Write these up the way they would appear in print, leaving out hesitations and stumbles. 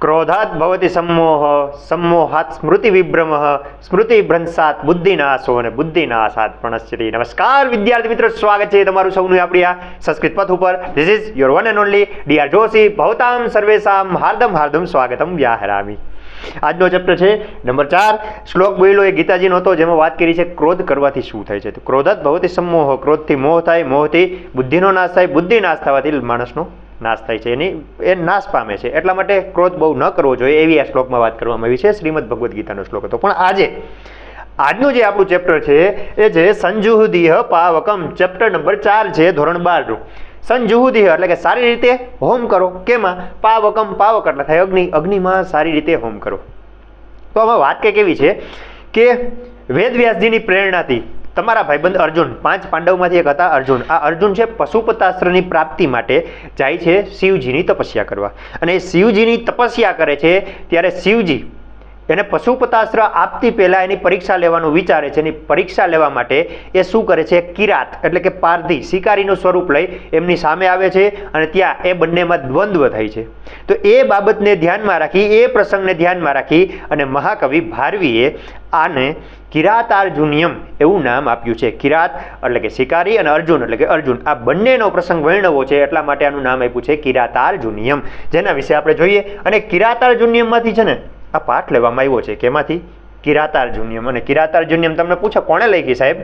ક્રોધાત ભવતિ सम्मोह सम्मोहात् स्मृति विभ्रम स्मृति भ्रंशात् बुद्धिनाशो અને बुद्धिनाशात् प्रणश्यति। नमस्कार विद्यार्थी મિત્રો, સ્વાગત છે તમારું સૌનું આપણી આ સંસ્કૃત પથ ઉપર। This is your one and only D R Joshi. ભવતામ સર્વેષામ હાર્દમ હાર્દમ સ્વાગતમ વ્યાહરામી। આજનો ચેપ્ટર છે નંબર 4। શ્લોક બોલ્યો એ ગીતાજીનો હતો, જેમાં વાત કરી છે ક્રોધ કરવાથી શું થાય છે। તો ક્રોધાત ભવતિ सम्मोह, ક્રોધથી મોહ થાય, મોહથી બુદ્ધિનો નાશ થાય, બુદ્ધિ નાશ થવાથી માણસનો નાશ થાય છે, એ નાશ પામે છે। એટલા માટે ક્રોધ બહુ ન કરવો જોઈએ એવી આ શ્લોકમાં વાત કરવામાં આવી છે। શ્રીમદ ભગવદ્ ગીતાનો શ્લોક હતો। પણ આજનું જે આપણું ચેપ્ટર છે એ છે સંજુહુદીહ પાવકમ। ચેપ્ટર નંબર 4 છે, ધોરણ 12નું। સંજુહુદીહ એટલે કે સારી રીતે હોમ કરો। કેમાં? પાવકમ, પાવક એટલે થાય અગ્નિ, અગ્નિમાં સારી રીતે હોમ કરો। તો આમાં વાત કંઈક એવી છે કે વેદવ્યાસજીની પ્રેરણાથી તમારા ભાઈબંધ અર્જુન, 5 પાંડવમાંથી એક હતા અર્જુન। આ અર્જુન છે પશુપતાસ્ત્રની પ્રાપ્તિ માટે જાય છે શિવજીની તપસ્યા કરવા। અને શિવજીની તપસ્યા કરે છે ત્યારે શિવજી એને પશુપતાસ્ત્ર આપતી પહેલાં એની પરીક્ષા લેવાનું વિચારે છે। એની પરીક્ષા લેવા માટે એ શું કરે છે? કિરાત એટલે કે પારધી, શિકારીનું સ્વરૂપ લઈ એમની સામે આવે છે અને ત્યાં એ બંનેમાં દ્વંદ્વ થાય છે। તો એ બાબતને ધ્યાનમાં રાખી, એ પ્રસંગને ધ્યાનમાં રાખી અને મહાકવિ ભારવીએ આને કિરાતાર્જુનિયમ એવું નામ આપ્યું છે। કિરાત એટલે કે શિકારી અને અર્જુન એટલે કે અર્જુન, આ બંનેનો પ્રસંગ વર્ણવો છે એટલા માટે આનું નામ આપ્યું છે કિરાતાર્જુનિયમ, જેના વિશે આપણે જોઈએ। અને કિરાતાર્જુનિયમમાંથી છે ને આ પાઠ લેવામાં આવ્યો છે। કેમાંથી? કિરાતાર્જુનિયમ। અને કિરાતાર્જુનિયમ તમને પૂછે કોણે લખી સાહેબ?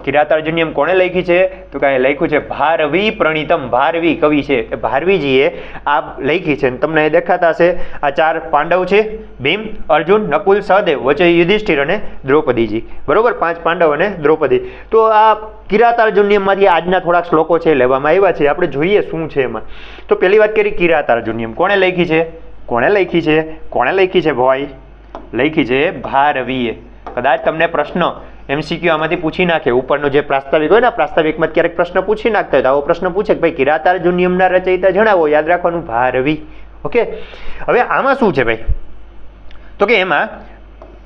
કિરાતાર્જુનિયમ કોણે લખી છે? તો કાંઈ લખ્યું છે ભારવી પ્રણીતમ, ભારવી કવિ છે, એ ભારવીજીએ આ લખી છે। તમને એ દેખાતા હશે આ 4 પાંડવ છે, ભીમ, અર્જુન, નકુલ, સહદેવ, વચ્ચે યુધિષ્ઠિર અને દ્રૌપદીજી, બરોબર? 5 પાંડવ અને દ્રૌપદી। તો આ કિરાતાર્જુનિયમમાંથી આજના થોડાક શ્લોકો છે લેવામાં આવ્યા છે, આપણે જોઈએ શું છે એમાં। તો પહેલી વાત કરી કિરાતાર્જુનિયમ કોણે લખી છે? કોણે લખી છે? કોણે લખી છે ભાઈ? લખી છે ભારવીએ। કદાચ તમને પ્રશ્ન MCQ આમાંથી પૂછી નાખે, ઉપરનો જે પ્રાસ્તાવિક હોય ને, પ્રાસ્તાવિકમાં ક્યારેક પ્રશ્ન પૂછી નાખતા હોય તો આવો પ્રશ્ન પૂછે કે ભાઈ કિરાતાર્જુનિયમના રચયિતા જણાવો, યાદ રાખવાનું ભારવી। ઓકે, હવે આમાં શું છે ભાઈ? તો કે એમાં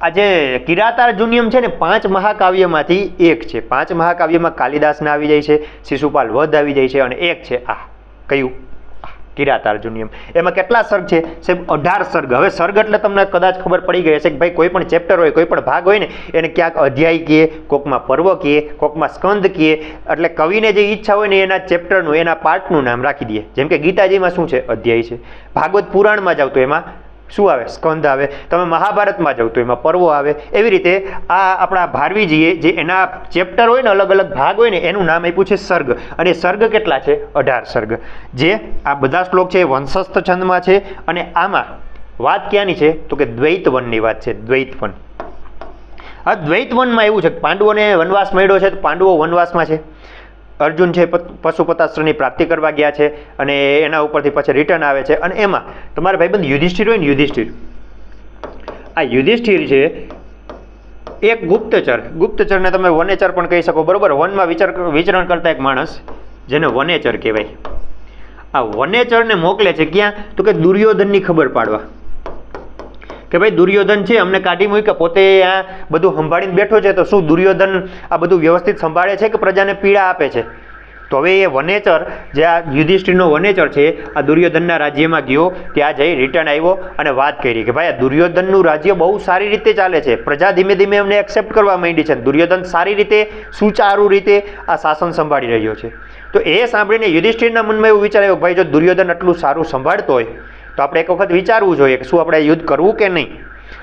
આ જે કિરાતાર્જુનિયમ છે ને 5 મહાકાવ્યમાંથી એક છે। 5 મહાકાવ્યમાં કાલિદાસના આવી જાય છે, શિશુપાલ વધ આવી જાય છે, અને એક છે આ કયું? કિરાતાર્જુનિયમ। એમાં કેટલા સર્ગ છે સાહેબ? 18 સર્ગ। હવે સર્ગ એટલે તમને કદાચ ખબર પડી ગઈ હશે કે ભાઈ કોઈ પણ ચેપ્ટર હોય, કોઈ પણ ભાગ હોય ને એને ક્યાંક અધ્યાય કહે, કોકમાં પર્વ કહે, કોકમાં સ્કંદ કહે। એટલે કવિને જે ઈચ્છા હોય ને એના ચેપ્ટરનું, એના પાર્ટનું નામ રાખી દે। જેમ કે ગીતાજીમાં શું છે? અધ્યાય છે। ભાગવત પુરાણમાં જાવ તો એમાં શું આવે? સ્કંદ આવે। તમે મહાભારતમાં જાવ તો એમાં પર્વો આવે। એવી રીતે આ આપણા ભારવીજીએ જે એના ચેપ્ટર હોય ને, અલગ અલગ ભાગ હોય ને, એનું નામ આપ્યું છે સર્ગ। અને સર્ગ કેટલા છે? 18 સર્ગ। જે આ બધા શ્લોક છે વંશસ્થ છંદમાં છે। અને આમાં વાત ક્યાંની છે? તો કે દ્વૈત વનની વાત છે, દ્વૈત વન। આ દ્વૈત વનમાં એવું છે કે પાંડવોને વનવાસ મળ્યો છે, તો પાંડવો વનવાસમાં છે। અર્જુન છે પશુપતાસ્ત્રની પ્રાપ્તિ કરવા ગયા છે અને એના ઉપરથી પછી રિટર્ન આવે છે। અને એમાં તમારા ભાઈબંધ યુધિષ્ઠિર હોય ને, યુધિષ્ઠિર, આ યુધિષ્ઠિર છે એક ગુપ્તચરને તમે વનેચર પણ કહી શકો, બરોબર? વનમાં વિચરણ કરતા એક માણસ જેને વનેચર કહેવાય। આ વનેચરને મોકલે છે ક્યાં? તો કે દુર્યોધનની ખબર પાડવા કે ભાઈ દુર્યોધન છે અમને કાઢી મૂક્યા, પોતે આ બધું સંભાળીને બેઠો છે, તો શું દુર્યોધન આ બધું વ્યવસ્થિત સંભાળે છે કે પ્રજાને પીડા આપે છે? તો હવે એ વનેચર, જે આ યુધિષ્ઠિરનો વનેચર છે, આ દુર્યોધનના રાજ્યમાં ગયો, ત્યાં જઈ રિટર્ન આવ્યો અને વાત કરી કે ભાઈ આ દુર્યોધનનું રાજ્ય બહુ સારી રીતે ચાલે છે, પ્રજા ધીમે ધીમે એમને એક્સેપ્ટ કરવા માંડી છે, દુર્યોધન સારી રીતે, સુચારુ રીતે આ શાસન સંભાળી રહ્યો છે। તો એ સાંભળીને યુધિષ્ઠિરના મનમાં એવું વિચાર આવ્યો ભાઈ જો દુર્યોધન આટલું સારું સંભાળતો હોય તો આપણે એક વખત વિચારવું જોઈએ કે શું આપણે યુદ્ધ કરવું કે નહીં।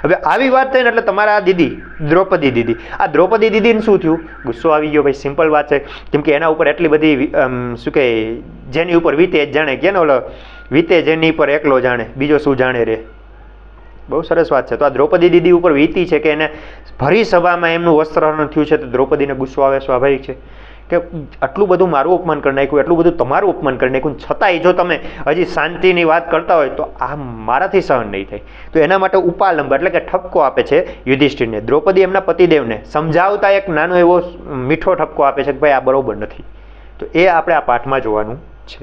હવે આવી વાત થઈ ને એટલે તમારા દીદી દ્રૌપદી દીદી, આ દ્રૌપદી દીદીને શું થયું? ગુસ્સો આવી ગયો ભાઈ, સિમ્પલ વાત છે। કેમ કે એના ઉપર એટલી બધી શું કહે, જેની ઉપર વીતે જ જાણે, કે ને ઓલો વીતે જેની પર એકલો જાણે, બીજો શું જાણે રે। બહુ સરસ વાત છે। તો આ દ્રૌપદી દીદી ઉપર વીતી છે કે એને ભરી સભામાં એમનું વસ્ત્રહરણ થયું છે, તો દ્રૌપદીને ગુસ્સો આવે, સ્વાભાવિક છે કે આટલું બધું મારું અપમાન કરી નાખ્યું, એટલું બધું તમારું અપમાન કરી નાખ્યું, છતાંય જો તમે હજી શાંતિની વાત કરતા હોય તો આ મારાથી સહન નહીં થાય। તો એના માટે ઉપાલંબ એટલે કે ઠપકો આપે છે યુધિષ્ઠિરને। દ્રૌપદી એમના પતિદેવને સમજાવતા એક નાનો એવો મીઠો ઠપકો આપે છે કે ભાઈ આ બરોબર નથી। તો એ આપણે આ પાઠમાં જોવાનું છે।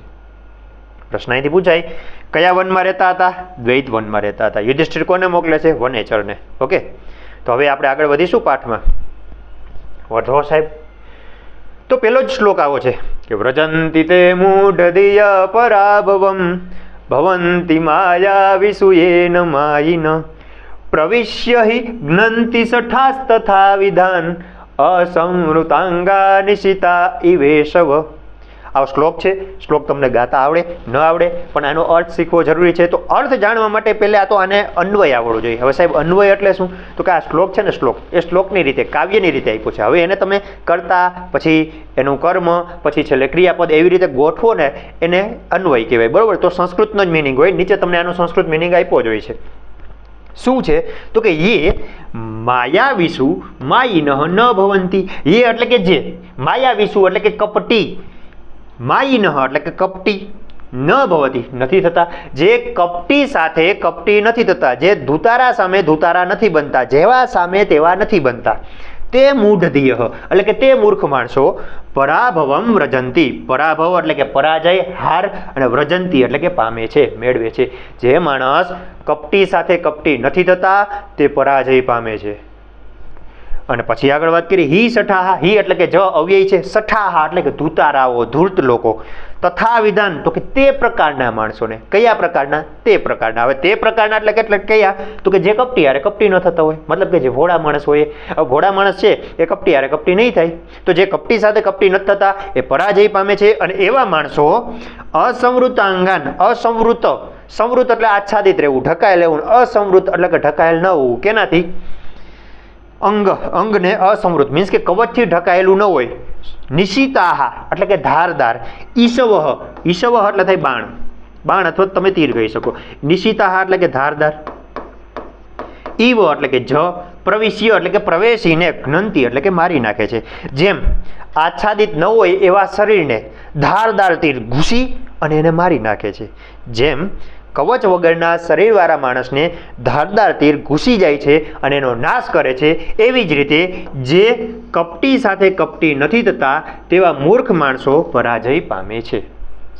પ્રશ્ન અહીંથી પૂછાય, કયા વનમાં રહેતા હતા? દ્વૈત વનમાં રહેતા હતા। યુધિષ્ઠિર કોને મોકલે છે? વનેચરને। ઓકે, તો હવે આપણે આગળ વધીશું પાઠમાં। વધો સાહેબ। તો પેલો જ શ્લોક આવો છે કે વ્રજંતિ તે મૂઢધિય પરાભવમ ભવંતિ માયાવિષુ યેન માયિન પ્રવિશ્ય હિ જ્ઞંતિ સઠાસ્તથા વિધાન અસંવૃતાંગા નિશિતા ઇવેશવ. આવો શ્લોક છે. શ્લોક તમને ગાતા આવડે ન આવડે પણ આનો અર્થ શીખવો જરૂરી છે. તો અર્થ જાણવા માટે પહેલાં તો આને અન્વય આવડવો જોઈએ. હવે સાહેબ અન્વય એટલે શું? તો કે આ શ્લોક છે ને, શ્લોક એ શ્લોકની રીતે, કાવ્યની રીતે આપ્યો છે. હવે એને તમે કરતા, પછી એનું કર્મ, પછી છેલ્લે ક્રિયાપદ એવી રીતે ગોઠવો ને એને અન્વય કહેવાય. બરાબર? તો સંસ્કૃતનો જ મિનિંગ હોય. નીચે તમને આનો સંસ્કૃત મિનિંગ આપ્યો જ હોય છે. શું છે? તો કે યે માયાવિષુ માયિનઃ ન ભવંતિ. યે એટલે કે જે, માયાવિષુ એટલે કે કપટી, માયિનઃ એટલે કે કપટી, ન ભવતી નથી થતા. જે કપટી સાથે કપટી નથી થતા, જે ધૂતારા સામે ધૂતારા નથી બનતા, જેવા સામે તેવા નથી બનતા, તે મૂઢધિય એટલે કે તે મૂર્ખ માણસો પરાભવમ વ્રજંતી. પરાભવ એટલે કે પરાજય, હાર, અને વ્રજંતી એટલે કે પામે છે, મેળવે છે. જે માણસ કપટી સાથે કપટી નથી થતા તે પરાજય પામે છે. અને પછી આગળ વાત કરીએ હિ સઠાહા. હિ એટલે કે જ અવ્યય છે. સઠાહા એટલે કે ધૂતારાઓ, ધૂર્ત લોકો. તથા વિધાન તો કે તે પ્રકારના માણસોને. કયા પ્રકારના? તે પ્રકારના. હવે તે પ્રકારના એટલે કેટલા કયા? તો કે જે કપટી હારે કપટી ન થતા હોય, મતલબ કે જે ભોળા માણસ હોય. ભોળા માણસ છે એ કપટી હારે કપટી નહીં થાય. તો જે કપટી સાથે કપટી નથી થતા એ પરાજય પામે છે. અને એવા માણસો અસંવૃતાંગાન. અસંવૃત, સંવૃત એટલે આચ્છાદિત રહેવું, ઢકાયેલ રહેવું. અસંવૃત એટલે કે ઢકાયેલ ન હોવું. કેનાથી? અંગ. અંગને અસંવૃત મીન્સ કે કવચથી ઢકાયેલું ન હોય. નિશિતાહા એટલે કે ધારદાર. ઈશવહ. ઈશવહ એટલે થાય બાણ. બાણ અથવા તમે તીર કહી શકો. નિશિતાહા એટલે કે ધારદાર. ઈવ એટલે કે જ. પ્રવિશ્ય એટલે કે પ્રવેશીને. જ્ઞંતિ એટલે કે મારી નાખે છે. જેમ આચ્છાદિત ન હોય એવા શરીરને ધારદાર તીર ઘૂસી અને એને મારી નાખે છે. જેમ કવચ વગરના શરીરવાળા માણસને ધારદાર તીર ઘૂસી જાય છે અને એનો નાશ કરે છે, એવી જ રીતે જે કપટી સાથે કપટી નથી થતા તેવા મૂર્ખ માણસો પરાજય પામે છે.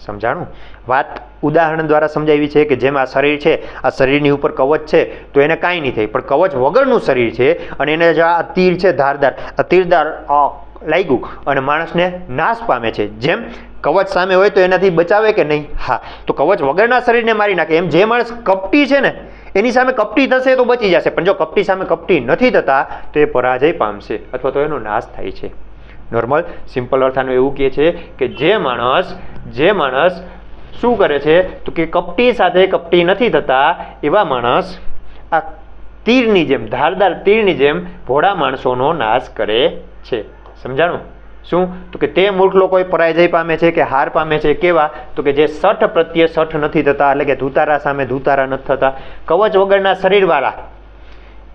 સમજાણું? વાત ઉદાહરણ દ્વારા સમજાવી છે કે જેમ આ શરીર છે, આ શરીરની ઉપર કવચ છે તો એને કાંઈ નહીં થાય, પણ કવચ વગરનું શરીર છે અને એને જો આ તીર છે ધારદાર, આ તીરદાર લાગ્યું અને માણસને નાશ પામે છે. જેમ કવચ સામે હોય તો એનાથી બચાવે કે નહીં? હા. તો કવચ વગરના શરીરને મારી નાખે. એમ જે માણસ કપટી છે ને એની સામે કપટી થશે તો બચી જશે, પણ જો કપટી સામે કપટી નથી થતા તો એ પરાજય પામશે અથવા તો એનો નાશ થાય છે. નોર્મલ સિમ્પલ અર્થાનું એવું કહે છે કે જે માણસ શું કરે છે તો કે કપટી સાથે કપટી નથી થતા એવા માણસ આ તીરની જેમ, ધારદાર તીરની જેમ ભોળા માણસોનો નાશ કરે છે. સમજાણું? શું? તો કે તે મૂર્ખ લોકો પરાજય પામે છે કે હાર પામે છે. કેવા? તો કે જે સઠ પ્રત્યે સઠ નથી થતા એટલે કે ધૂતારા સામે ધૂતારા નથી થતા. કવચ વગરના શરીરવાળા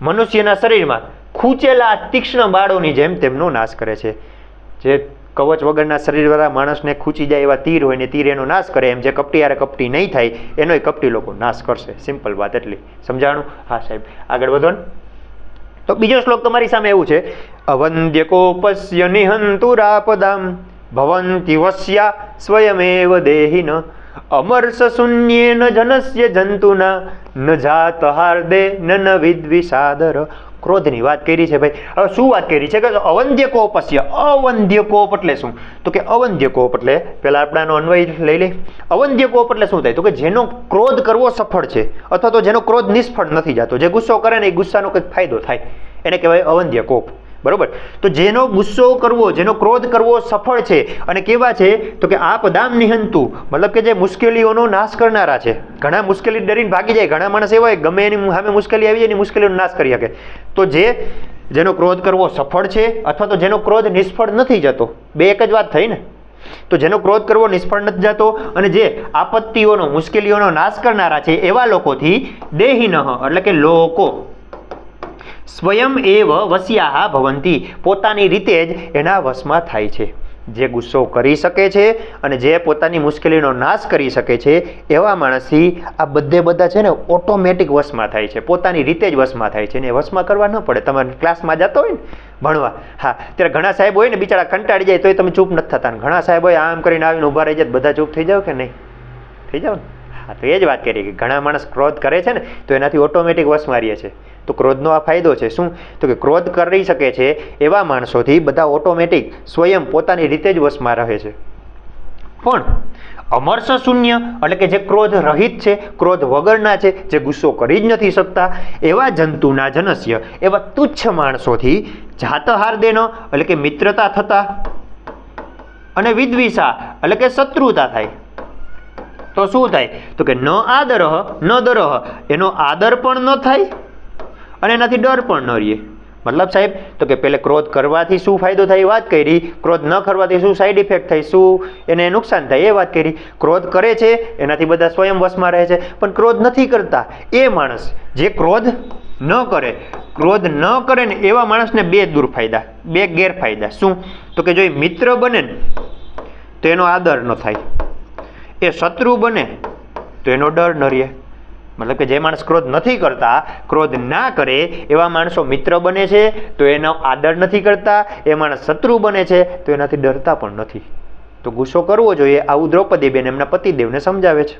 મનુષ્યના શરીરમાં ખૂંચેલા તીક્ષ્ણ બાળોની જેમ તેમનો નાશ કરે છે. જે કવચ વગરના શરીરવાળા માણસને ખૂંચી જાય એવા તીર હોય ને તીર એનો નાશ કરે, એમ જે કપટી હારે કપટી નહીં થાય એનોય કપટી લોકો નાશ કરશે. સિમ્પલ વાત એટલી. સમજાણું? હા સાહેબ. આગળ વધો ને. તો બીજો શ્લોક તમારી સામે એવું છે, અવંદ્ય કોપસ્ય નિહંતુરાપદામ ભવંતિ વસ્યા સ્વયમેવ દેહિન અમર્ષ શૂન્યેન જનસ્ય જંતુના ન જાત હાર્દે ન વિદ્વિષાદર. ક્રોધની વાત કરી છે ભાઈ. હવે શું વાત કરી છે કે અવંદ્ય કોપસ્ય. અવંદ્ય કોપ એટલે શું? તો કે અવંદ્ય કોપ એટલે પહેલા આપણાનો અન્વય લઈ લે. અવંદ્ય કોપ એટલે શું થાય? તો કે જેનો ક્રોધ કરવો સફળ છે અથવા તો જેનો ક્રોધ નિષ્ફળ નથી જતો. જે ગુસ્સો કરે ને એ ગુસ્સાનો કંઈક ફાયદો થાય એને કહેવાય અવંદ્ય કોપ. બરોબર? તો જેનો ગુસ્સો કરવો, જેનો ક્રોધ કરવો સફળ છે અને કેવા છે તો કે આપદામ નિહંતુ, મતલબ કે જે મુશ્કેલીઓનો નાશ કરનારા છે. ઘણા મુશ્કેલી ડરીને ભાગી જાય. ઘણા માણસ એવા હોય ગમે એની સામે મુશ્કેલી આવી જાય એની મુશ્કેલીઓનો નાશ કરી શકે. તો જેનો ક્રોધ કરવો સફળ છે અથવા તો જેનો ક્રોધ નિષ્ફળ નથી જતો, બે એક જ વાત થઈ ને. તો જેનો ક્રોધ કરવો નિષ્ફળ નથી જતો અને જે આપત્તિઓનો, મુશ્કેલીઓનો નાશ કરનારા છે એવા લોકોથી દેહિનઃ એટલે કે લોકો સ્વયં એવ વશ્યાહ ભવંતી, પોતાની રીતે જ એના વશમાં થાય છે. જે ગુસ્સો કરી શકે છે અને જે પોતાની મુશ્કેલીનો નાશ કરી શકે છે એવા માણસથી આ બધા છે ને ઓટોમેટિક વશમાં થાય છે, પોતાની રીતે જ વશમાં થાય છે. ને વશમાં કરવા ન પડે. તમારે ક્લાસમાં જતો હોય ને ભણવા, હા, ત્યારે ઘણા સાહેબ હોય ને બિચારા કંટાળી જાય તોય તમે ચૂપ નથી થતા. ઘણા સાહેબ હોય આમ કરીને આવીને ઊભા રહી જાય બધા ચૂપ થઈ જાવ કે નહીં? થઈ જાવ ને? હા, તો એ જ વાત કરી કે ઘણા માણસ ક્રોધ કરે છે ને તો એનાથી ઓટોમેટિક વશમાં રહીએ છે. તો ક્રોધનો આ ફાયદો છે. શું? તો કે ક્રોધ કરી શકે છે એવા માણસોથી બધા ઓટોમેટિક સ્વયં પોતાની રીતે જ વશમાં રહે છે. પણ અમર્ષ શૂન્ય એટલે કે જે ક્રોધ રહિત છે, ક્રોધ વગરના છે, જે ગુસ્સો કરી જ નથી શકતા, એવા જંતુના જનસ્ય એવા તુચ્છ માણસોથી જાતહાર દેનો એટલે કે મિત્રતા થતા અને વિદ્વિષા એટલે કે શત્રુતા થાય. તો શું થાય? તો કે ન આદરહ ન દરહ, એનો આદર પણ ન થાય અને એનાથી ડર પણ ન રહે. મતલબ સાહેબ તો કે પહેલે ક્રોધ કરવાથી શું ફાયદો થાય એ વાત કરી, ક્રોધ ન કરવાથી શું સાઈડ ઇફેક્ટ થાય, શું એને નુકસાન થાય એ વાત કરી. ક્રોધ કરે છે એનાથી બધા સ્વયં વશમાં રહે છે, પણ ક્રોધ નથી કરતા એ માણસ, જે ક્રોધ ન કરે, ક્રોધ ન કરે ને એવા માણસને બે દુર્ફાયદા, બે ગેરફાયદા. શું? તો કે જો એ મિત્ર બને ને તો એનો આદર ન થાય, એ શત્રુ બને તો એનો ડર ન રહે. મતલબ કે જે માણસ ક્રોધ નથી કરતા, ક્રોધ ના કરે એવા માણસો મિત્ર બને છે તો એનો આદર નથી કરતા, એ માણસ શત્રુ બને છે તો એનાથી ડરતા પણ નથી. તો ગુસ્સો કરવો જોઈએ, આવું દ્રૌપદીબેન એમના પતિદેવને સમજાવે છે.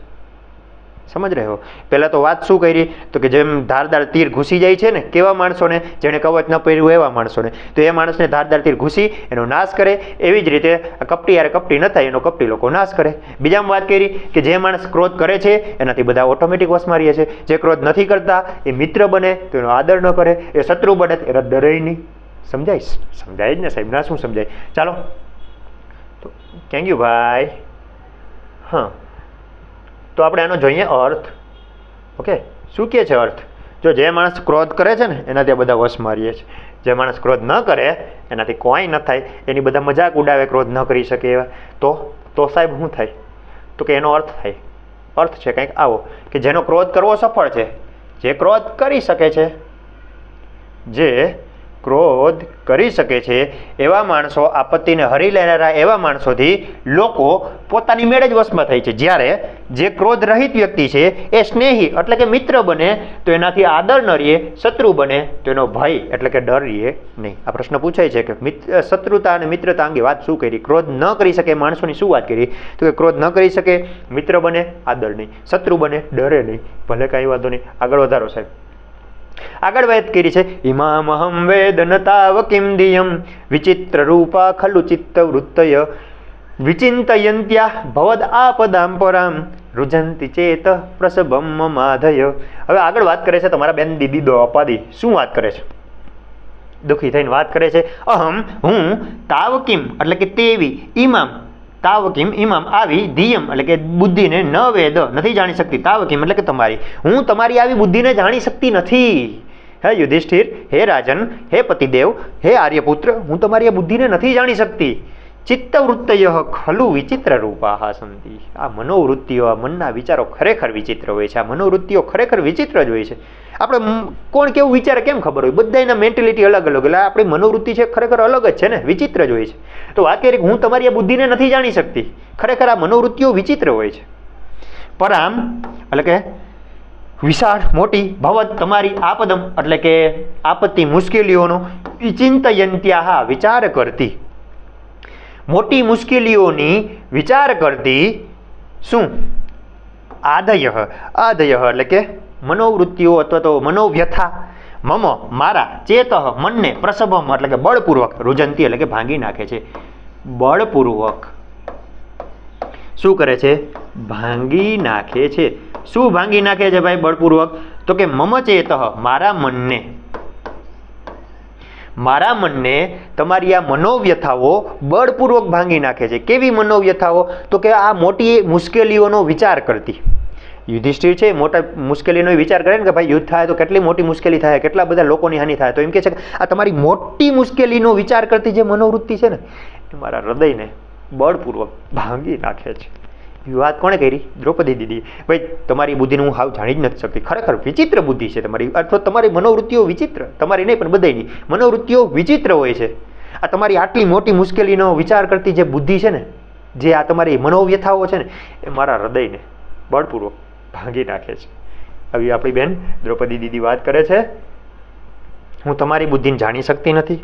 સમજ રહ્યો? પહેલાં તો વાત શું કરી? તો કે જેમ ધારદાર તીર ઘૂસી જાય છે ને કેવા માણસોને, જેણે કવચ ન પહેર્યું એવા માણસોને, તો એ માણસને ધારદાર તીર ઘૂસી એનો નાશ કરે. એવી જ રીતે કપટી યારે કપટી ન થાય એનો કપટી લોકો નાશ કરે. બીજામાં વાત કરી કે જે માણસ ક્રોધ કરે છે એનાથી બધા ઓટોમેટિક વશમાં રહે છે, જે ક્રોધ નથી કરતા એ મિત્ર બને તો એનો આદર ન કરે, એ શત્રુ બને તો એ ડરે નહીં. સમજાય? સમજાય જ ને સાહેબ, ના શું સમજાય? ચાલો તો થેન્ક યુ ભાઈ. હા, તો આપણે આનો જોઈએ અર્થ. ઓકે, શું કહે છે અર્થ? જો જે માણસ ક્રોધ કરે છે ને એનાથી બધા વશમાં રહીએ છે, જે માણસ ક્રોધ ન કરે એનાથી કોઈ ન થાય, એની બધા મજાક ઉડાવે, ક્રોધ ન કરી શકે એવા, તો સાહેબ શું થાય? તો કે એનો અર્થ થાય. અર્થ છે કંઈક આવો કે જેનો ક્રોધ કરવો સફળ છે, જે ક્રોધ કરી શકે છે, જે ક્રોધ કરી શકે છે એવા માણસો, આપત્તિને હરી લેનારા એવા માણસોથી લોકો પોતાની મેળે જ વશમાં થાય છે. જ્યારે જે ક્રોધ રહિત વ્યક્તિ છે એ સ્નેહી એટલે કે મિત્ર બને તો એનાથી આદર ન રહે, શત્રુ બને તો એનો ભય એટલે કે ડર રહે નહીં. આ પ્રશ્ન પૂછાય છે કે શત્રુતા અને મિત્રતા અંગે વાત શું કરી? ક્રોધ ન કરી શકે માણસોની શું વાત કરી? તો કે ક્રોધ ન કરી શકે, મિત્ર બને આદર નહીં, શત્રુ બને ડરે નહીં. ભલે કાંઈ વાંધો નહીં, આગળ વધારો સાહેબ. આગળ વાત કરી છે ઇમામહમ વેદનતાવ કિમ દિયમ વિચિત્ર રૂપા ખલુ ચિત્ત વૃત્તય વિચિંતયંત્યા ભવદ આપદામ પરામ રુજંતિ ચેત પ્રસભમ માધય. હવે આગળ વાત કરે છે તમારા બેન દીદી દ્રૌપદી. શું વાત કરે છે? દુઃખી થઈને વાત કરે છે. અહમ હું તાવકિમ એટલે કે તેવી, ઇમામ તાવકિમ ઇમામ આવી, ધીયમ એટલે કે બુદ્ધિને, ન વેદ નથી જાણી શકતી, તાવકિમ એટલે કે તમારી, હું તમારી આવી બુદ્ધિને જાણી શકતી નથી. હે યુધિષ્ઠિર, હે રાજન, હે પતિદેવ, હે આર્યપુત્ર, હું તમારી આ બુદ્ધિને નથી જાણી શકતી. ચિત્તવૃત્તય ખલુ વિચિત્ર રૂપા સંતિ. આ મનોવૃત્તિઓ, આ મનના વિચારો ખરેખર વિચિત્ર હોય છે. આ મનોવૃત્તિઓ ખરેખર વિચિત્ર જ હોય છે. આપણે કોણ કેવું વિચારે કેમ ખબર હોય? બધાના મેન્ટેલિટી અલગ અલગ, એટલે આપણી મનોવૃત્તિ છે ખરેખર અલગ જ છે ને, વિચિત્ર જ હોય છે. તો વાત કરીએ કે હું તમારી આ બુદ્ધિને નથી જાણી શકતી, ખરેખર આ મનોવૃત્તિઓ વિચિત્ર હોય છે. પરામ એટલે કે વિશાળ, મોટી, ભવત તમારી, આપદમ એટલે કે આપત્તિ, મુશ્કેલીઓનો, વિચિંતયંત્યા વિચાર કરતી, મોટી મુશ્કેલીઓની વિચાર કરતી. શું? આદય, આદય એટલે કે મનોવૃત્તિઓ અથવા તો મનોવ્યથા, મમ મારા, ચેત મનને, પ્રસભમ એટલે કે બળપૂર્વક, રુજંતી એટલે કે ભાંગી નાખે છે. બળપૂર્વક શું કરે છે? ભાંગી નાખે છે. શું ભાંગી નાખે છે ભાઈ બળપૂર્વક? તો કે મમ ચેત મારા મનને, મારા મનને તમારી આ મનોવ્યથાઓ બળપૂર્વક ભાંગી નાખે છે. કેવી મનોવ્યથાઓ? તો કે આ મોટી મુશ્કેલીઓનો વિચાર કરતી. યુધિષ્ઠિર છે મોટા મુશ્કેલીનો વિચાર કરે ને કે ભાઈ યુદ્ધ થાય તો કેટલી મોટી મુશ્કેલી થાય, કેટલા બધા લોકોની હાનિ થાય, તો એમ કહે છે કે આ તમારી મોટી મુશ્કેલીનો વિચાર કરતી જે મનોવૃત્તિ છે ને એ મારા હૃદયને બળપૂર્વક ભાંગી નાખે છે. એ વાત કોણે કરી? દ્રૌપદી દીદી. ભાઈ તમારી બુદ્ધિને હું હાવ જાણી જ નથી શકતી, ખરેખર વિચિત્ર બુદ્ધિ છે તમારી, અથવા તમારી મનોવૃત્તિઓ વિચિત્ર, તમારી નહીં પણ બધાની મનોવૃત્તિઓ વિચિત્ર હોય છે. આ તમારી આટલી મોટી મુશ્કેલીનો વિચાર કરતી જે બુદ્ધિ છે ને, જે આ તમારી મનોવ્યથાઓ છે ને એ મારા હૃદયને બળપૂર્વક ભાંગી નાખે છે. આવી આપણી બેન દ્રૌપદી દીદી વાત કરે છે, હું તમારી બુદ્ધિને જાણી શકતી નથી.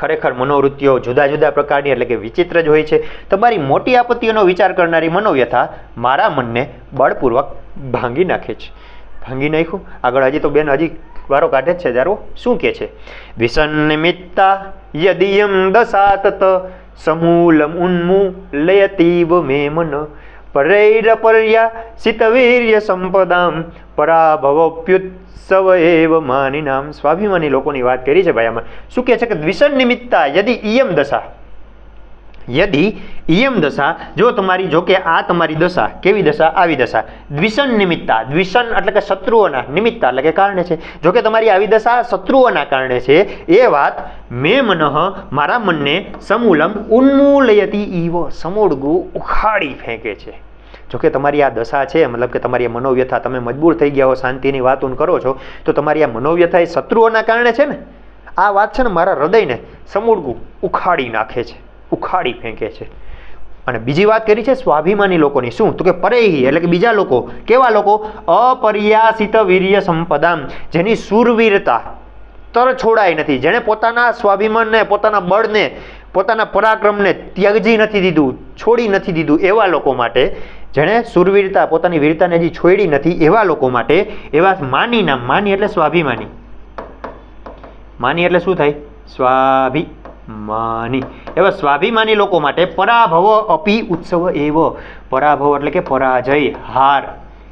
ખરેખર મનોવૃત્તિઓ જુદા જુદા પ્રકારની એટલે કે વિચિત્ર જ હોય છે. તમારી મોટી આપત્તિઓનો વિચાર કરનારી મનોવ્યથા મારા મનને બળપૂર્વક ભાંગી નાખે છે. ભાંગી નાખ્યું. આગળ હજી તો બેન હજી વારો કાઢે જ છે. જારો શું કહે છે? વિસન્નિમિત્તા યદિયમ દશાતત સમૂલમ ઉન્મૂલયતીવ મે મન પરૈરપર્યા સિતવીર્ય સંપદામ પરાભવપ્યુત્સવ એવ માનિનામ. સ્વાભિમાની લોકોની વાત કરી છે ભાઈ. આમાં શું કહે છે કે દ્વિષણ નિમિત્તા યદિ ઇયમ દશા, યદિ ઇયમ દશા, જો તમારી, જો કે આ તમારી દશા કેવી દશા, આવી દશા, દ્વિષણ નિમિત્તા, દ્વિષણ એટલે કે શત્રુઓના, નિમિત્તા એટલે કે કારણે છે, જો કે તમારી આવી દશા શત્રુઓના કારણે છે, એ વાત મે મનઃ, મારા મનને, સમૂલમ ઉન્મૂલયતી ઈવ, સમૂળગું ઉખાડી ફેંકે છે. જો કે તમારી આ દશા છે, મતલબ કે તમારી આ મનોવ્યથા, તમે મજબૂર થઈ ગયા હો, શાંતિની વાતો કરો છો, તો તમારી આ મનોવ્યથા એ શત્રુઓના કારણે છે ને, આ વાત છે ને મારા હૃદયને સમૂળગું ઉખાડી નાખે છે, ઉખાડી ફેંકે છે. અને બીજી વાત કરી છે સ્વાભિમાની લોકોની, શું તો કે પરેહી એટલે કે બીજા લોકો, કેવા લોકો, અપર્યાસિત વીર્ય સંપદામ, જેની શૂરવીરતા તર છોડાઈ નથી, જેણે પોતાના સ્વાભિમાનને, પોતાના બળને, પોતાના પરાક્રમને ત્યજી નથી દીધું, છોડી નથી દીધું, એવા લોકો માટે, જેણે શૂરવીરતા, પોતાની વીરતાને હજી છોડી નથી, એવા લોકો માટે, એવા માની નામ, માની એટલે સ્વાભિમાની, માની એટલે શું થાય, સ્વાભિમાની, એવા સ્વાભિમાની લોકો માટે પરાભવ અપી ઉત્સવ એવ, પરાભવ એટલે કે પરાજય, હાર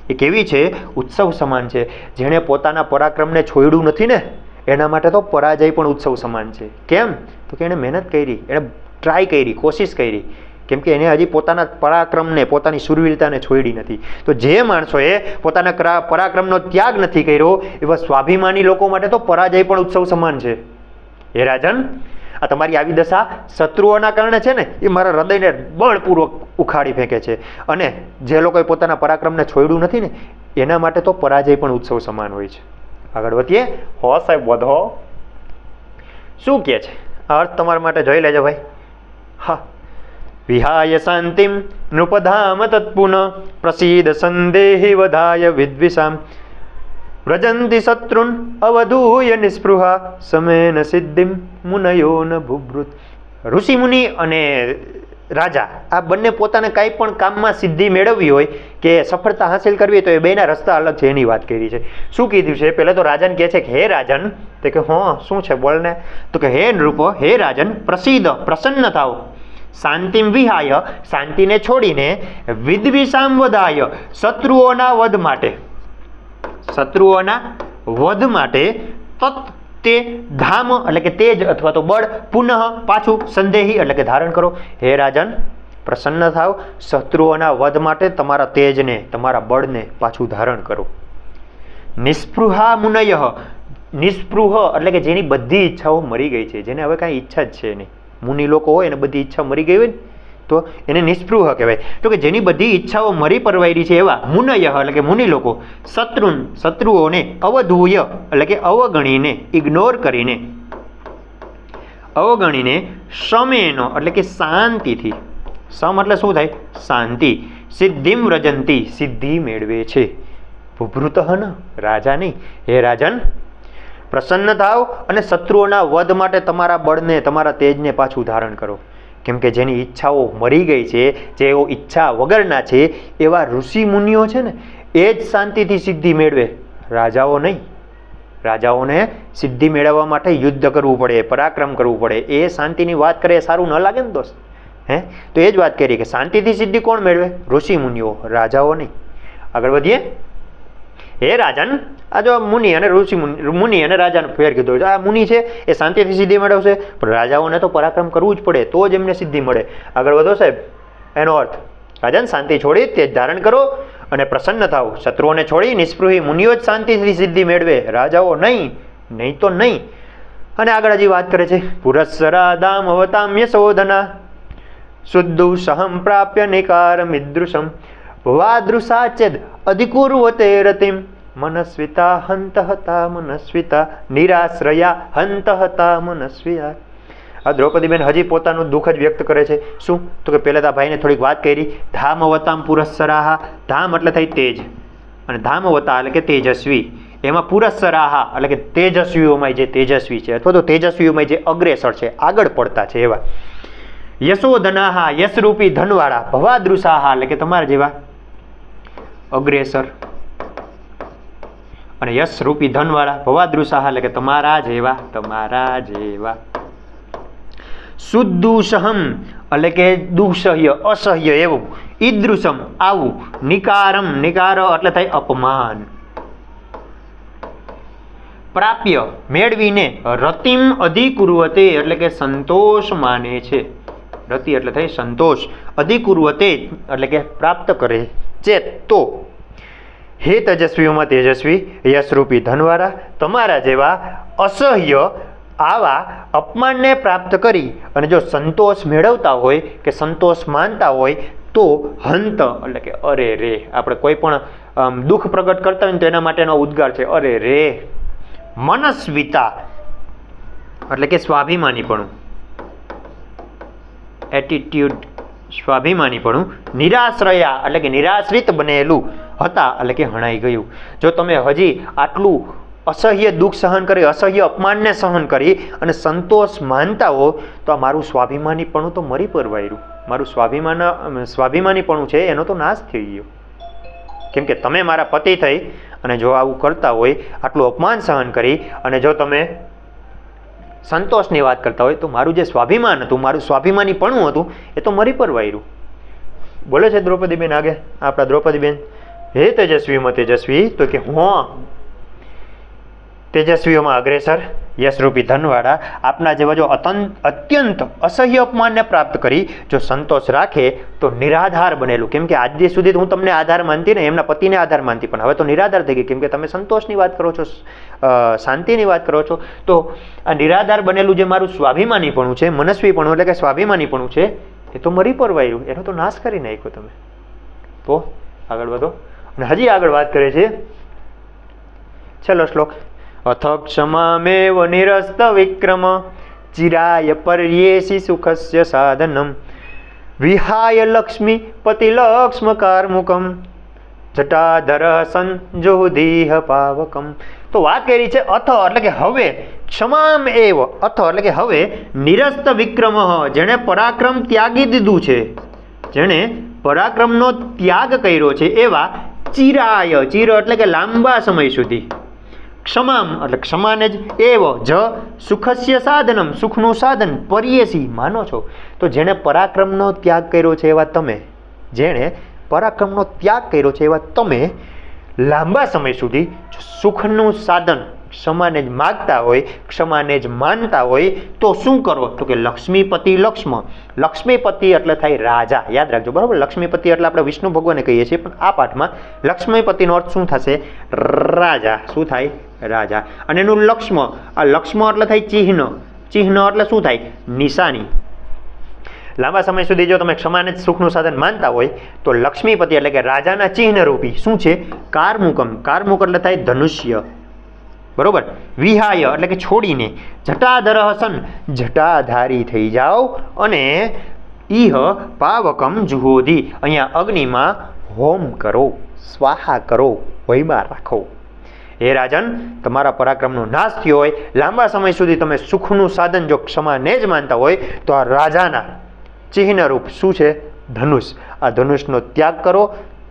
એ કેવી છે, ઉત્સવ સમાન છે. જેણે પોતાના પરાક્રમને છોડ્યું નથી ને, એના માટે તો પરાજય પણ ઉત્સવ સમાન છે. કેમ તો કે એણે મહેનત કરી, એણે ટ્રાય કરી, કોશિશ કરી, કેમ કે એને હજી પોતાના પરાક્રમને, પોતાની શૂરવીરતાને છોડી નથી. તો જે માણસોએ પોતાના પરાક્રમનો ત્યાગ નથી કર્યો, એવા સ્વાભિમાની લોકો માટે તો પરાજય પણ ઉત્સવ સમાન છે. હે રાજન, આ તમારી આવી દશા શત્રુઓના કારણે છે ને, એ મારા હૃદયને બળપૂર્વક ઉખાડી ફેંકે છે. અને જે લોકોએ પોતાના પરાક્રમને છોડ્યું નથી ને, એના માટે તો પરાજય પણ ઉત્સવ સમાન હોય છે. આગળ વધીએ. હો સાહેબ વધો, શું કહે છે, અર્થ તમારા માટે જોઈ લેજો ભાઈ. હા, વિહાય શાંતિમ નૃપધામ તત્પુન પ્રસીદ સંદેહી વધાય વિદ્વિષામ વ્રજંતિ શત્રુન અવધૂય નિસ્પૃહા સમેન સિદ્ધિમ મુનયો ન ભુભૃત. ઋષિ મુનિ અને રાજા આ બંને પોતાને કાંઈ પણ કામમાં સિદ્ધિ મેળવવી હોય કે સફળતા હાંસિલ કરવી હોય તો એ બેના રસ્તા અલગ છે, એની વાત કરી છે. શું કીધું છે, પહેલાં તો રાજન કહે છે કે હે રાજન, તો કે હા શું છે બોલને, તો કે હે નૃપ, હે રાજન, પ્રસિદ્ધ પ્રસન્ન થાવ, શાંતિમ વિહાય, શાંતિને છોડીને, વિદ્વિષામ વધાય, શત્રુઓના વધ માટે, શત્રુઓના વધ માટે, તત તે ધામ એટલે કે તેજ અથવા તો બળ, પુનઃ પાછું, સંદેહી એટલે કે ધારણ કરો. હે રાજન, પ્રસન્ન થાવ, શત્રુઓના વધ માટે તમારા તેજને, તમારા બળને પાછું ધારણ કરો. નિસ્પૃહા મુનય, નિસ્પૃહ એટલે કે જેની બધી ઈચ્છાઓ મરી ગઈ છે, જેને હવે કાંઈ ઈચ્છા જ છે નહીં. મુનિ લોકો હોય એને બધી ઈચ્છા મરી ગઈ હોય ને, તો એને નિસ્પૃહ કહેવાય. તો કે જેની બધી ઈચ્છાઓ મરી પરવાયેલી છે એવા મુનય એટલે કે મુનિ લોકો, શત્રુન શત્રુઓને, અવધૂય એટલે કે અવગણીને, ઇગ્નોર કરીને, અવગણીને, શમેનો એટલે કે શાંતિથી, સમ એટલે શું થાય, શાંતિ, સિદ્ધિમ વ્રજંતી સિદ્ધિ મેળવે છે. ભુભૃતઃ ન, રાજા નહીં. હે રાજન, પ્રસન્ન થાવ અને શત્રુઓના વધ માટે તમારા બળને, તમારા તેજને પાછું ધારણ કરો. કેમ કે જેની ઈચ્છાઓ મરી ગઈ છે, જેઓ ઈચ્છા વગરના છે, એવા ઋષિ મુનિઓ છે ને, એ જ શાંતિથી સિદ્ધિ મેળવે, રાજાઓ નહીં. રાજાઓને સિદ્ધિ મેળવવા માટે યુદ્ધ કરવું પડે, પરાક્રમ કરવું પડે. એ શાંતિની વાત કરે એ સારું ન લાગે ને દોસ્ત, હે? તો એ જ વાત કરી કે શાંતિથી સિદ્ધિ કોણ મેળવે, ઋષિ મુનિઓ, રાજાઓ નહીં. આગળ વધીએ. હે રાજન, આ જો મુનિ અને ઋષિ મુનિ અને રાજાનો ફેર કીધો. આ મુનિ છે એ શાંતિથી સિદ્ધિ મેળવશે, પણ રાજાઓને તો પરાક્રમ કરવું જ પડે, તો જ એમને સિદ્ધિ મળે. આગળ વધો સાહેબ. એનો અર્થ, રાજન શાંતિ છોડી તેજ ધારણ કરો અને પ્રસન્ન થાવ, શત્રુઓને છોડી નિસ્પૃહી મુનિઓ જ શાંતિથી સિદ્ધિ મેળવે, રાજાઓ નહીં, નહીં તો નહીં. અને આગળ હજી વાત કરે છે. પુરસ્સરા દામ અવતામ યશોધના શુદ્ધુ સહમ પ્રાપ્ય નિકાર મિદૃશમ ભવાદૃશા ચેદ અધિકુર્વતે રતિમ મનસ્વિતા હંત હતા મનસ્વિતા નિરાશ્રયા હંત હતા મનસ્વિયા. આ દ્રૌપદીબેન હજી પોતાનું દુઃખ જ વ્યક્ત કરે છે. શું તો કે પહેલાં તો ભાઈને થોડીક વાત કરી. ધામ અવતામ પુરસ્સરાહા, ધામ એટલે થઈ તેજ, અને ધામ અવતા એટલે કે તેજસ્વી. એમાં પુરસ્સરાહા એટલે કે તેજસ્વીઓમાં જે તેજસ્વી છે, અથવા તો તેજસ્વીઓમાં જે અગ્રેસર છે, આગળ પડતા છે એવા. યશોધનાહા, યશરૂપી ધનવાળા. ભવાદૃશાહા એટલે કે તમારા જેવા અગ્રેસર, અને યશ રૂપી ધનવાળા. ભવાદૃશાહા એટલે કે તમારા જેવા, તમારા જેવા. શુદ્ધુષહમ એટલે કે દુઃસહ્ય, અસહ્ય એવું, ઈદૃશમ આવું, નિકારમ નિકાર એટલે થાય અપમાન, પ્રાપ્ય મેળવીને, રતિમ અધિકુર્વતે એટલે કે સંતોષ માને છે, રતિ એટલે થાય સંતોષ, અધિકુર્વતે એટલે કે પ્રાપ્ત કરે છે. તો હે તેજસ્વીઓમાં તેજસ્વી, યશરૂપી ધનવાળા, તમારા જેવા અસહ્ય આવા અપમાનને પ્રાપ્ત કરી અને જો સંતોષ મેળવતા હોય કે સંતોષ માનતા હોય તો હંત એટલે કે અરે રે. આપણે કોઈ પણ દુઃખ પ્રગટ કરતા હોય ને તો એના માટેનો ઉદ્ગાર છે અરે રે. મનસ્વિતા એટલે કે સ્વાભિમાનીપણું, એટીટ્યુડ સ્વાભિમાનીપણું, નિરાશ્રયા એટલે કે નિરાશ્રિત બનેલું હતા એટલે કે હણાઈ ગયું. જો તમે હજી આટલું અસહ્ય દુઃખ સહન કરી, અસહ્ય અપમાનને સહન કરી અને સંતોષ માનતા હો તો આ મારું સ્વાભિમાનીપણું તો મરી પરવાયું. મારું સ્વાભિમાનીપણું છે એનો તો નાશ થઈ ગયો. કેમ કે તમે મારા પતિ થઈ અને જો આવું કરતા હોય, આટલું અપમાન સહન કરી અને જો તમે સંતોષની વાત કરતા હોય તો મારું જે સ્વાભિમાન હતું, મારું સ્વાભિમાનીપણું હતું એ તો મરી પરવાયું. બોલે છે દ્રૌપદીબેન આગે, આપણા દ્રૌપદીબેન, હે તેજસ્વીમાં તેજસ્વી, તો કે હું તેજસ્વીઓમાં અગ્રેસર, યશરૂપી ધનવાળા, આપના જેવા જો અત્યંત અસહ્ય અપમાનને પ્રાપ્ત કરી જો સંતોષ રાખે તો નિરાધાર બનેલું. કેમ કે આજ સુધી હું તમને આધાર માનતી ને એમના પતિને આધાર માનતી, પણ હવે તો નિરાધાર થઈ ગઈ. કેમ કે તમે સંતોષની વાત કરો છો, શાંતિની વાત કરો છો, તો આ નિરાધાર બનેલું જે મારું સ્વાભિમાનીપણું છે, મનસ્વીપણું એટલે કે સ્વાભિમાનીપણું છે એ તો મરી પરવાયું, એનો તો નાશ કરી નાખ્યો તમે. તો આગળ વધો અને હજી આગળ વાત કરે છે. છેલ્લો શ્લોક, અથ ક્ષમામેવ નિરસ્ત વિક્રમ ચિરાય પર્યેસી સુખસ્ય સાધનમ વિહાય લક્ષ્મી પતિલક્ષ્મ કાર્મુકમ જટાધર સંજોદીહ પાવકમ. તો વાત કરી છે અથ એટલે કે હવે, ક્ષમામ એવ અથ એટલે કે હવે, નિરસ્ત વિક્રમ જેણે પરાક્રમ ત્યાગી દીધું છે, જેણે પરાક્રમનો ત્યાગ કર્યો છે એવા ચિરાય, ચિર એટલે કે લાંબા સમય સુધી, ક્ષમામ એટલે ક્ષમાને જ, એવ જ સુખસ્ય સાધનમ સુખનું સાધન, પર્યેસી માનો છો. તો જેણે પરાક્રમનો ત્યાગ કર્યો છે એવા તમે, જેણે પરાક્રમનો ત્યાગ કર્યો છે એવા તમે લાંબા સમય સુધી સુખનું સાધન ક્ષમાને જ માગતા હોય, ક્ષમાને જ માનતા હોય તો શું કરો? તો કે લક્ષ્મીપતિ લક્ષ્મ, લક્ષ્મીપતિ એટલે થાય રાજા. યાદ રાખજો બરાબર, લક્ષ્મીપતિ એટલે આપણે વિષ્ણુ ભગવાનને કહીએ છીએ, પણ આ પાઠમાં લક્ષ્મીપતિનો અર્થ શું થશે? રાજા. શું થાય? રાજા. અને એનું લક્ષ્મ, આ લક્ષ્મ એટલે થાય ચિહ્ન, ચિહ્ન એટલે શું થાય? નિશાની. લાંબા સમય સુધી જો તમે ક્ષમાને જ સુખનું સાધન માનતા હોય તો લક્ષ્મીપતિ એટલે કે રાજાના ચિહ્ન રૂપી શું છે? કાર્મુકમ, કાર્મુક એટલે થાય ધનુષ્ય, બરોબર. વિહાય એટલે કે છોડીને, જટાધર સન જટાધારી થઈ જાઓ, અને ઈહ પાવકમ જુહોદી અહીંયા અગ્નિમાં હોમ કરો, સ્વાહા કરો, વહીમાં રાખો. હે રાજન, તમારા પરાક્રમનો નાશ થયો હોય, લાંબા સમય સુધી તમે સુખનું સાધન જો ક્ષમાને જ માનતા હોય તો આ રાજાના ચિહ્ન રૂપ શું છે? ધનુષ. આ ધનુષનો ત્યાગ કરો,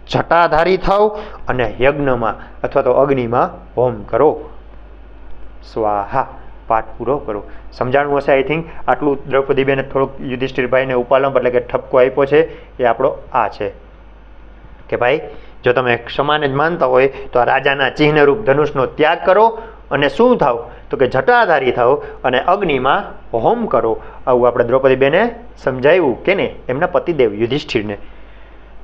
જટાધારી થાવ અને યજ્ઞમાં અથવા તો અગ્નિમાં હોમ કરો, સ્વાહા. પાઠ પૂરો કરો. સમજાણું હશે આઈ થિંક. આટલું દ્રૌપદીબેને થોડુંક યુધિષ્ઠિરભાઈને ઉપાલંબ એટલે કે ઠપકો આપ્યો છે એ આપણો આ છે કે ભાઈ જો તમે ક્ષમાને જ માનતા હોય તો આ રાજાના ચિહ્નરૂપ ધનુષનો ત્યાગ કરો અને શું થાવ? તો કે જટાધારી થાવ અને અગ્નિમાં હોમ કરો. આવું આપણે દ્રૌપદીબેને સમજાવ્યું કે ને એમના પતિદેવ યુધિષ્ઠિરને.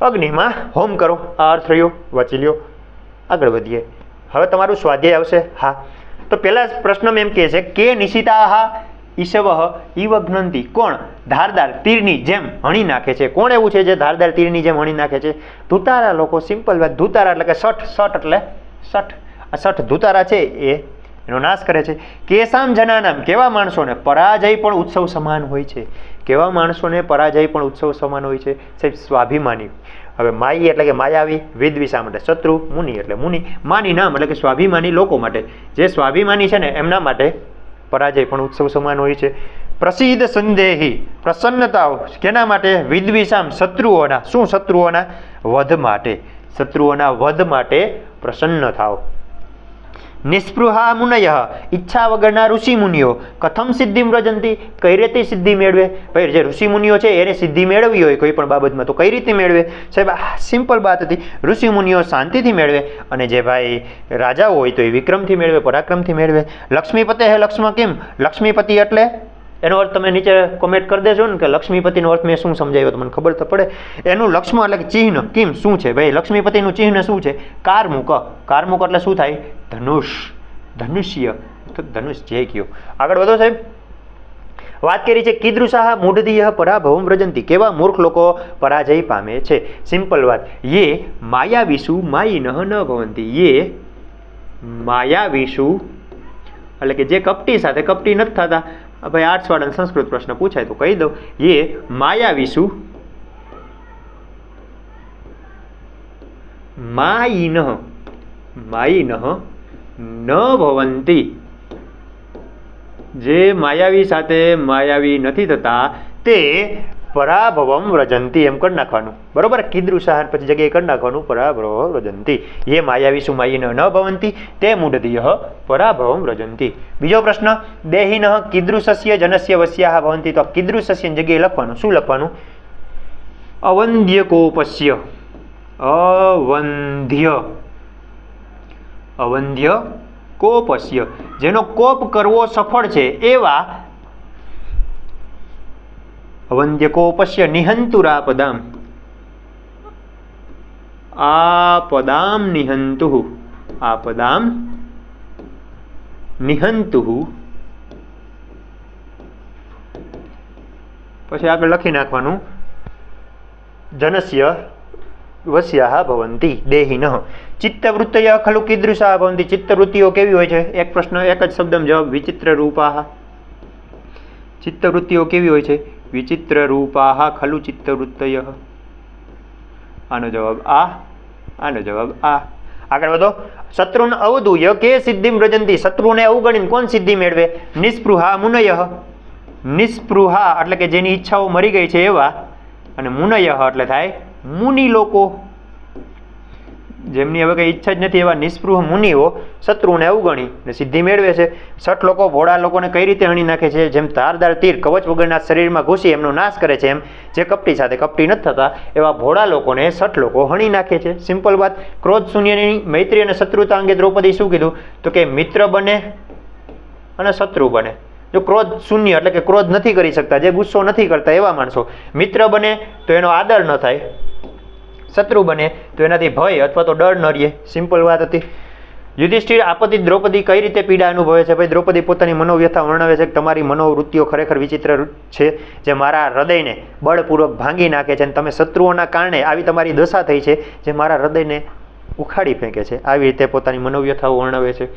અગ્નિમાં હોમ કરો, આ અર્થ રહ્યો, વાંચી લ્યો. આગળ વધીએ. હવે તમારું સ્વાધ્યાય આવશે. હા, તો પહેલા પ્રશ્ન એમ કહે છે કે નિશિતાહ ઈશવ ઈવ ઘ્નંતિ. કોણ ધારદાર તીરની જેમ હણી નાખે છે? કોણ એવું છે જે ધારદાર તીરની જેમ હણી નાખે છે? ધુતારા લોકો. સિમ્પલ વાત. ધુતારા એટલે કે શઠ, શઠ એટલે શઠ. આ શઠ ધુતારા છે એ એનો નાશ કરે છે. કેસામ જનાનામ, કેવા માણસોને પરાજય પણ ઉત્સવ સમાન હોય છે. કેવા માણસોને પરાજય પણ ઉત્સવ સમાન હોય છે? સાહેબ સ્વાભિમાની. હવે માઈ એટલે કે માયાવી, વિદ્વિષા માટે શત્રુ, મુનિ એટલે મુનિ, માની નામ એટલે કે સ્વાભિમાની લોકો માટે. જે સ્વાભિમાની છે ને એમના માટે પરાજય પણ ઉત્સવ સમાન હોય છે. પ્રસિદ્ધ સંદેહી, પ્રસન્નતાઓ કેના માટે? વિદ્વિષામ શત્રુઓના. શું શત્રુઓના? વધ માટે. શત્રુઓના વધ માટે પ્રસન્ન થાવ. નિસ્પૃહા મુનય, ઈચ્છા વગરના ઋષિ મુનિઓ, કથમ સિદ્ધિ વ્રજંતી, કઈ રીતે સિદ્ધિ મેળવે? ભાઈ જે ઋષિ મુનિઓ છે એને સિદ્ધિ મેળવી હોય કોઈ પણ બાબતમાં તો કઈ રીતે મેળવે? સાહેબ સિમ્પલ બાત હતી, ઋષિ મુનિઓ શાંતિથી મેળવે, અને જે ભાઈ રાજાઓ હોય તો એ વિક્રમથી મેળવે, પરાક્રમથી મેળવે. લક્ષ્મીપતે હે લક્ષ્મ કેમ? લક્ષ્મીપતિ એટલે એનો અર્થ તમે નીચે કોમેન્ટ કરી દેજો ને કે લક્ષ્મીપતિનો અર્થ મેં શું સમજાવ્યો તો મને ખબર તો પડે. એનું લક્ષ્મ એટલે કે ચિહ્ન કેમ શું છે? ભાઈ લક્ષ્મીપતિનું ચિહ્ન શું છે? કારમુક. કારમુક એટલે શું થાય? ધનુષ, ધનુષ્ય, તો ધનુષ જે કયો. આગળ વધો સાહેબ. વાત કરી છે કીદૃશાહ મૂઢધિય પરાભવમ વ્રજંતી, કેવા મૂર્ખ લોકો પરાજય પામે છે. સિમ્પલ વાત, યે માયાવીષુ માયિનઃ ન ભવંતી. યે માયાવીષુ એટલે કે જે કપટી સાથે કપટી નથી થતા. ભાઈ આર્ટ્સ વાળાને સંસ્કૃત પ્રશ્ન પૂછાય તો કહી દઉં. યે માયાવીષુ માયિનઃ માયિનઃ ન ભવંતી, જે માયાવી સાથે માયાવી નથી થતા તે પરાભવમ વ્રજંતી, એમ કરી નાખવાનું. બરોબર, કીદૃશાહ પછી જગ્યાએ કરી નાખવાનું પરાભવ વ્રજંતી. યે માયાવીષુ માયિનઃ ન ભવંતી તે મૂઢધિયઃ પરાભવમ વ્રજંતી. બીજો પ્રશ્ન, દેહિનઃ કીદૃશસ્ય જનસ્ય વસ્યાઃ ભવંતી. તો કીદૃશસ્ય જગ્યાએ લખવાનું. શું લખવાનું? અવંધ્ય કોપસ્ય, અવંધ્ય, અવંધ્ય કોપસ્ય, જેનો કોપ કરવો સફળ છે એવા. અવંધ્ય કોપસ્ય નિહંતુરાપદામ, આપદામ નિહંતુઃ, આપદામ નિહંતુઃ. પછી આગળ લખી નાખવાનું જનસ્ય વસ્યાઃ ભવંતી દેહિનઃ. ચિત્તવૃત્તય ખલુ કીદૃશાઃ ભવંતી. ચિત્તવૃત્તિઓ કેવી હોય છે? એક પ્રશ્ન એક જ શબ્દમાં જવાબ, વિચિત્ર રૂપાઃ. ચિત્તવૃત્તિઓ કેવી હોય છે? વિચિત્ર રૂપાઃ ખલુ ચિત્તવૃત્તય. આનો જવાબ આ, આનો જવાબ આ. આગળ વધો. શત્રુન અવધૂય કે સિદ્ધિમ વ્રજંતી. શત્રુને અવગણીને કોણ સિદ્ધિ મેળવે? નિસ્પૃહા મુનય. નિસ્પૃહા એટલે કે જેની ઈચ્છાઓ મરી ગઈ છે એવા, અને મુનય એટલે થાય મુનિ લોકો, જેમની હવે કઈ ઈચ્છા જ નથી એવા નિસ્પૃહ મુનિઓ શત્રુને અવગણી ને સિદ્ધિ મેળવે છે. શઠ લોકો ભોળા લોકોને કઈ રીતે હણી નાખે છે? જેમ ધારદાર તીર કવચ વગરના શરીરમાં ઘૂસી એમનો નાશ કરે છે, એમ જે કપટી સાથે કપટી નથી થતા એવા ભોળા લોકોને શઠ લોકો હણી નાખે છે. સિમ્પલ વાત. ક્રોધ શૂન્યની મૈત્રી અને શત્રુતા અંગે દ્રૌપદી શું કીધું? તો કે મિત્ર બને અને શત્રુ બને. જો ક્રોધ શૂન્ય એટલે કે ક્રોધ નથી કરી શકતા, જે ગુસ્સો નથી કરતા એવા માણસો. મિત્ર બને તો એનો આદર ન થાય, શત્રુ બને તો એનાથી ભય અથવા તો ડર ન રહે. સિમ્પલ વાત હતી. યુધિષ્ઠિર આપત્તિ દ્રૌપદી કઈ રીતે પીડા અનુભવે છે? ભાઈ દ્રૌપદી પોતાની મનોવ્યથા વર્ણવે છે કે તમારી મનોવૃત્તિઓ ખરેખર વિચિત્ર છે, જે મારા હૃદયને બળપૂર્વક ભાંગી નાખે છે, અને તમે શત્રુઓના કારણે આવી તમારી દશા થઈ છે જે મારા હૃદયને ઉખાડી ફેંકે છે. આવી રીતે પોતાની મનોવ્યથાઓ વર્ણવે છે.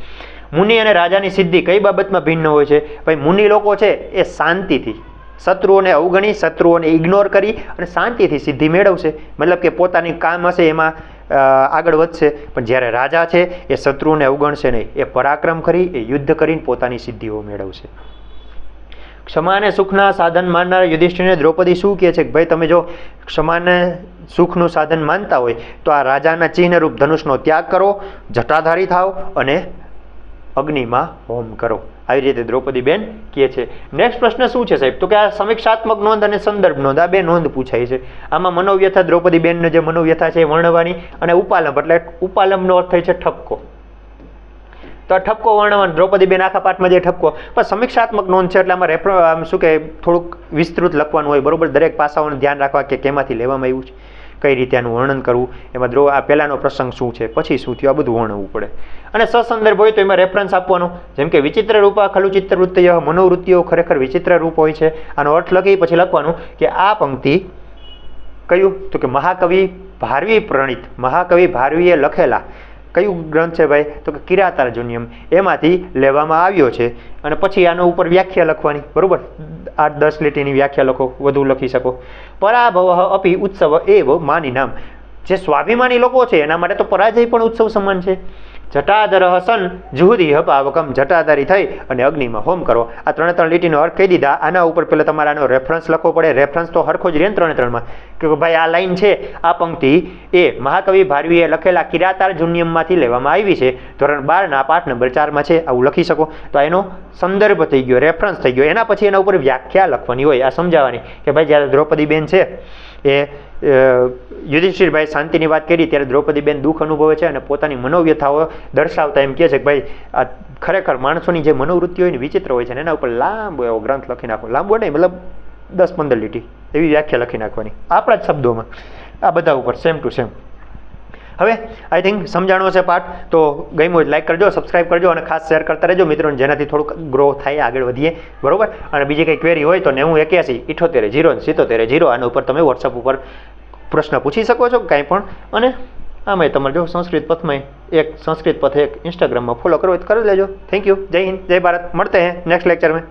મુનિ અને રાજાની સિદ્ધિ કઈ બાબતમાં ભિન્ન હોય છે? ભાઈ મુનિ લોકો છે એ શાંતિથી શત્રુઓને અવગણી, શત્રુઓને ઇગ્નોર કરી અને શાંતિથી સિદ્ધિ મેળવશે. મતલબ કે પોતાની કામ હશે એમાં આગળ વધશે. પણ જ્યારે રાજા છે એ શત્રુઓને અવગણશે નહીં, એ પરાક્રમ કરી, એ યુદ્ધ કરીને પોતાની સિદ્ધિઓ મેળવશે. ક્ષમા અને સુખના સાધન માનનાર યુધિષ્ઠિરને દ્રૌપદી શું કહે છે કે ભાઈ તમે જો ક્ષમાને સુખનું સાધન માનતા હોય તો આ રાજાના ચિહ્નરૂપ ધનુષનો ત્યાગ કરો, જટાધારી થાવ અને અગ્નિમાં હોમ કરો. આવી રીતે દ્રૌપદી બેન કહે છે. નેક્સ્ટ પ્રશ્ન શું છે સાહેબ? તો કે આ સમીક્ષાત્મક નોંધ અને સંદર્ભ નોંધ, આ બે નોંધ પૂછાય છે. આમાં મનોવ્યથા દ્રૌપદી બેનનો જે મનોવ્યથા છે એ વર્ણવાની, અને ઉપાલંબ એટલે ઉપાલંબનો અર્થ થાય છે ઠપકો. તો આ ઠપકો વર્ણવાનો દ્રૌપદી બેન આખા પાઠમાં જે ઠપકો, પણ સમીક્ષાત્મક નોંધ છે એટલે આમાં શું કે થોડુંક વિસ્તૃત લખવાનું હોય. બરોબર, દરેક પાસાઓનું ધ્યાન રાખવા કે કેમાંથી લેવામાં આવ્યું છે, કઈ રીતે આનું વર્ણન કરવું, એમાં આ પહેલાનો પ્રસંગ શું છે, પછી શું થયું, આ બધું વર્ણવવું પડે. અને સસંદર્ભ હોય તો એમાં રેફરન્સ આપવાનો. જેમ કે વિચિત્ર રૂપા ખલુ ચિત્તવૃત્તય, મનોવૃત્તિઓ ખરેખર વિચિત્ર રૂપ હોય છે. આનો અર્થ લખી પછી લખવાનું કે આ પંક્તિ કયું? તો કે મહાકવિ ભારવી પ્રણીત, મહાકવિ ભારવીએ લખેલા કયું ગ્રંથ છે ભાઈ? તો કે કિરાતાર્જુનિયમ, એમાંથી લેવામાં આવ્યો છે. અને પછી આનો ઉપર વ્યાખ્યા લખવાની. બરોબર, 8-10 લીટીની વ્યાખ્યા લખો, વધુ લખી શકો. પરાભવ અપી ઉત્સવ એવ માની નામ. જે સ્વાભિમાની લોકો છે એના માટે તો પરાજય પણ ઉત્સવ સમાન છે. જટાધરઃ સન જુહુદીહ પાવકમ, જટાધારી થઈ અને અગ્નિમાં હોમ કરો. આ 3 લીટીનો અર્થ કહી દીધા. આના ઉપર પહેલાં તમારે આનો રેફરન્સ લખવો પડે. રેફરન્સ તો હરખો જ રહે ને 3 કે ભાઈ આ લાઈન છે, આ પંક્તિ એ મહાકવિ ભારવીએ લખેલા કિરાતાર જુનિયમમાંથી લેવામાં આવી છે. ધોરણ 12ના પાઠ નંબર 4માં છે, આવું લખી શકો. તો એનો સંદર્ભ થઈ ગયો, રેફરન્સ થઈ ગયો. એના પછી એના ઉપર વ્યાખ્યા લખવાની હોય, આ સમજાવવાની કે ભાઈ જ્યારે દ્રૌપદીબેન છે એ યુધિષ્ઠિરભાઈ શાંતિની વાત કરી ત્યારે દ્રૌપદીબેન દુઃખ અનુભવે છે અને પોતાની મનોવ્યથાઓ દર્શાવતા એમ કહે છે કે ભાઈ આ ખરેખર માણસોની જે મનોવૃત્તિ હોય ને વિચિત્ર હોય છે ને એના ઉપર લાંબો એવો ગ્રંથ લખી નાખો. લાંબો નહીં, મતલબ 10-15 લીટી એવી વ્યાખ્યા લખી નાખવાની આપણા જ શબ્દોમાં, આ બધા ઉપર સેમ ટુ સેમ. હવે આઈ થિંક સમજાણો છે પાઠ. તો ગમ્યું હોય લાઈક કરજો, સબસ્ક્રાઈબ કરજો અને ખાસ શેર કરતા રહેજો મિત્રોને, જેનાથી થોડુંક ગ્રો થાય, આગળ વધીએ, બરોબર. અને બીજી કંઈ ક્વેરી હોય તો 9081 78 0 77 0 આના ઉપર તમે વોટ્સઅપ ઉપર પ્રશ્ન પૂછી શકો છો કાંઈ પણ. અને આમાં તમારે જો સંસ્કૃત પથમાં એક સંસ્કૃત પથ એક ઇન્સ્ટાગ્રામમાં ફોલો કરો તો કરી લેજો. Thank you. જય હિન્દ, જય ભારત. મળતે હૈ નેક્स्ट लेक्चर में.